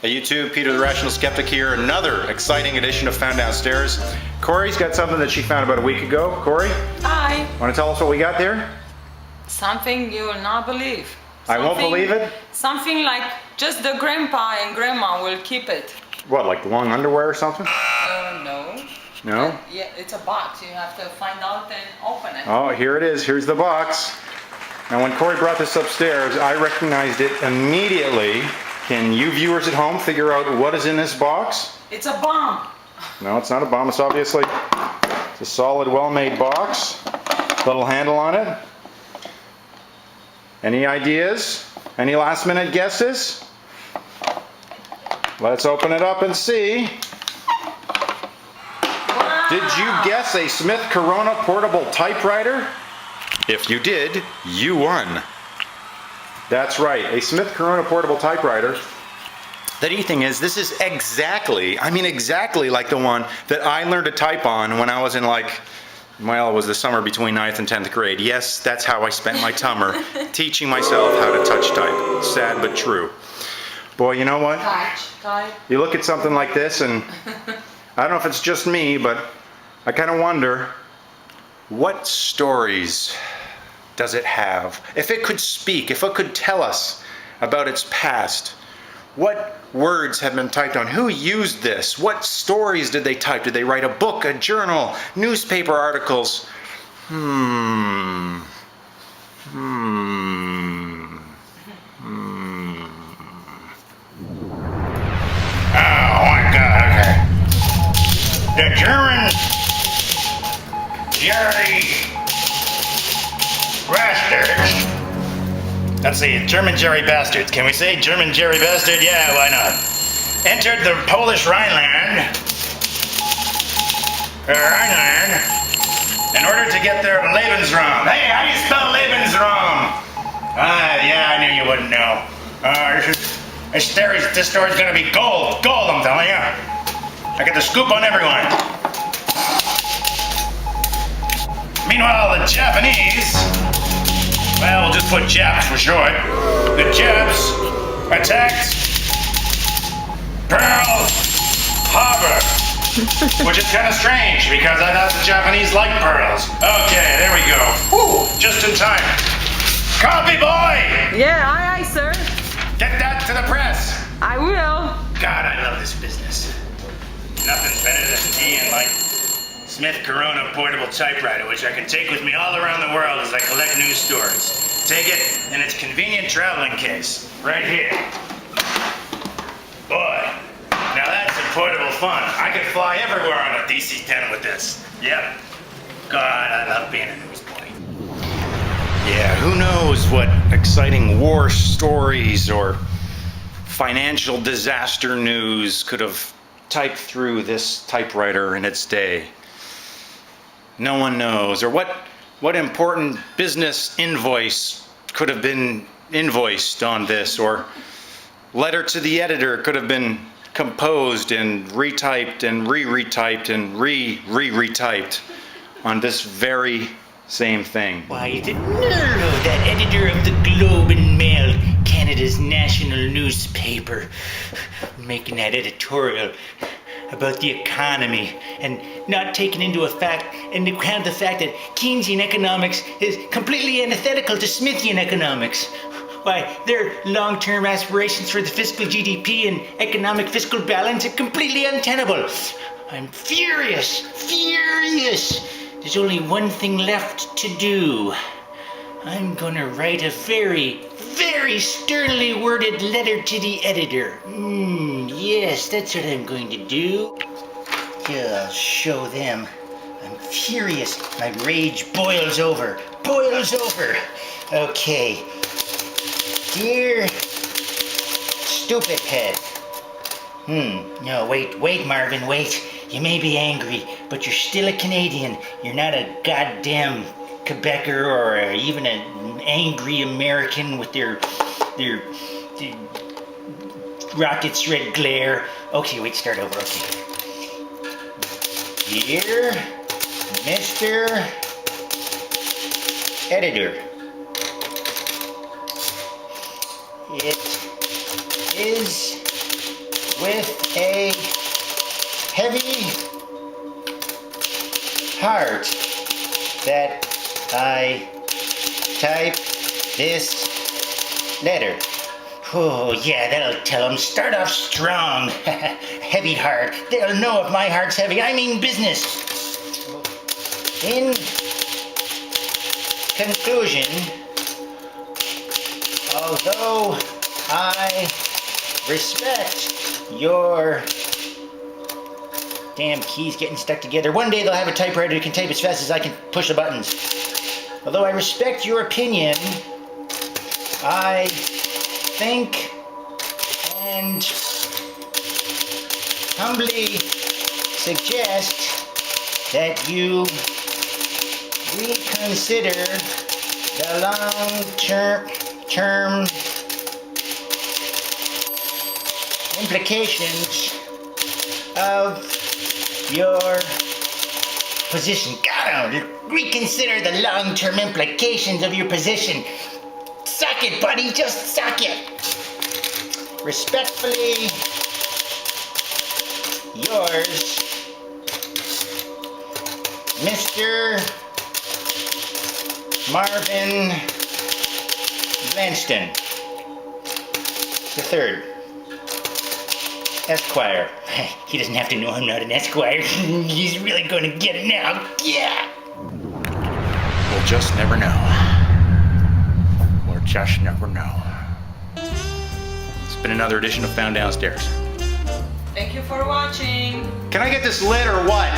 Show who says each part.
Speaker 1: Hey YouTube, Peter the Rational Skeptic here. Another exciting edition of Found Downstairs. Corey's got something that she found about a week ago. Corey?
Speaker 2: Hi.
Speaker 1: Want to tell us what we got there?
Speaker 2: Something you will not believe.
Speaker 1: I won't believe it?
Speaker 2: Something like just the grandpa and grandma will keep it.
Speaker 1: What, like long underwear or something?
Speaker 2: No.
Speaker 1: No?
Speaker 2: Yeah, it's a box. You have to find out and open it.
Speaker 1: Oh, here it is. Here's the box. Now when Corey brought this upstairs, I recognized it immediately. Can you viewers at home figure out what is in this box?
Speaker 2: It's a bomb.
Speaker 1: No, it's not a bomb. It's obviously it's a solid, well-made box. Little handle on it. Any ideas? Any last-minute guesses? Let's open it up and see.
Speaker 2: Wow.
Speaker 1: Did you guess a Smith Corona portable typewriter? If you did, you won. That's right, a Smith Corona portable typewriter. The neat thing is, this is exactly like the one that I learned to type on when I was in it was the summer between 9th and 10th grade. Yes, that's how I spent my summer, teaching myself how to touch type. Sad but true. Boy, you know what?
Speaker 2: Type.
Speaker 1: You look at something like this and I don't know if it's just me, but I kind of wonder, what stories does it have? If it could speak, if it could tell us about its past, what words have been typed on? Who used this? What stories did they type? Did they write a book, a journal, newspaper articles? Oh my God, okay. The German Jerry Bastards. Let's see, German Jerry Bastards. Can we say German Jerry Bastard? Yeah, why not? Entered the Polish Rhineland in order to get their Lebensraum. Hey, how do you spell Lebensraum? Yeah, I knew you wouldn't know. This story's gonna be gold. Gold, I'm telling you. I get the scoop on everyone. Meanwhile, the Japanese, well, we'll just put Japs for short. The Japs attacked Pearl Harbor, which is kind of strange because I thought the Japanese liked pearls. Okay, there we go. Whew, just in time. Copy, boy!
Speaker 2: Yeah, aye, sir.
Speaker 1: Get that to the press.
Speaker 2: I will.
Speaker 1: God, I love this business. Nothing better than me and my Smith Corona portable typewriter, which I can take with me all around the world as I collect news stories. Take it in its convenient traveling case, right here. Boy, now that's some portable fun. I could fly everywhere on a DC-10 with this. Yep. God, I love being a newsboy. Yeah, who knows what exciting war stories or financial disaster news could have typed through this typewriter in its day. No one knows. Or what important business invoice could have been invoiced on this, or letter to the editor could have been composed and retyped and re-retyped and re-re-retyped on this very same thing.
Speaker 3: Why, the nerve of that editor of the Globe and Mail, Canada's national newspaper, making that editorial about the economy and not taking into account the fact that Keynesian economics is completely antithetical to Smithian economics. Why, their long-term aspirations for the fiscal GDP and economic fiscal balance are completely untenable. I'm furious. There's only one thing left to do. I'm gonna write a very, very sternly worded letter to the editor. Yes, that's what I'm going to do. Yeah, I'll show them. I'm furious. My rage boils over. Okay. Dear stupid head. No, wait, Marvin, wait. You may be angry, but you're still a Canadian. You're not a goddamn Quebecer or even an angry American with their rocket's red glare. Okay, wait, start over, okay. Dear Mr. Editor, it is with a heavy heart that I type this letter. Oh, yeah, that'll tell them. Start off strong. Heavy heart. They'll know if my heart's heavy. I mean business. In conclusion, although I respect your... Damn keys getting stuck together. One day they'll have a typewriter that can type as fast as I can push the buttons. Although I respect your opinion, I think and humbly suggest that you reconsider the long-term implications of your position. God, reconsider the long-term implications of your position. Suck it, buddy. Just suck it. Respectfully, yours, Mr. Marvin Blanston III, Esquire. He doesn't have to know I'm not an Esquire. He's really going to get it now. Yeah!
Speaker 1: We'll just never know. We'll just never know. It's been another edition of Found Downstairs.
Speaker 2: Thank you for watching.
Speaker 1: Can I get this lit or what?